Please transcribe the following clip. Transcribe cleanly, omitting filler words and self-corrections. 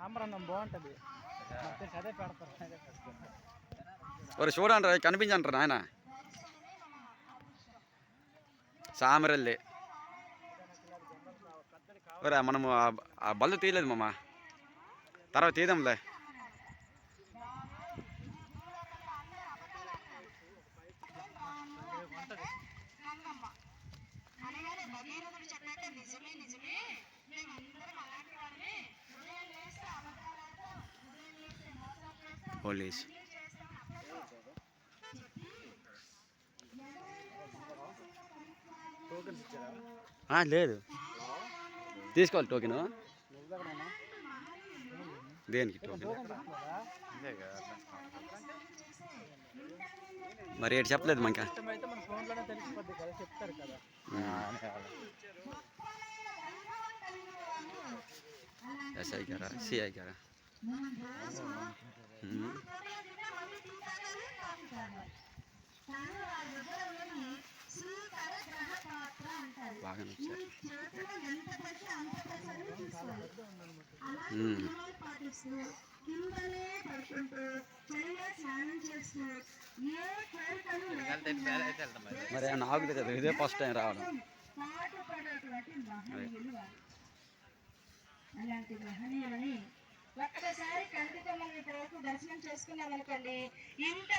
ఆమ్రన్నం బాగుంటుంది. అదే పెడతారు. ఒరే చూడండి కనిపించంటారు నాయన సామరల్లి. ఒరే మనము ఆ బళ్ళు తీయలేదు మామ, తర్వాత తీద్దాంలే. పోలీస్ లేదు, తీసుకోవాలి టోకెను. దేనికి టోకెన్ మరి ఏడు చెప్పలేదు మనకి. ఎస్ఐ గారా సిఐ గారా? బాగా నచ్చారు. మరి నాకు కదా ఇదే ఫస్ట్ టైం రావడం. అలాంటి గ్రహణీయులని ఒక్కసారి కంటితో మనం దర్శనం చేసుకున్నాం అనుకోండి. ఇంత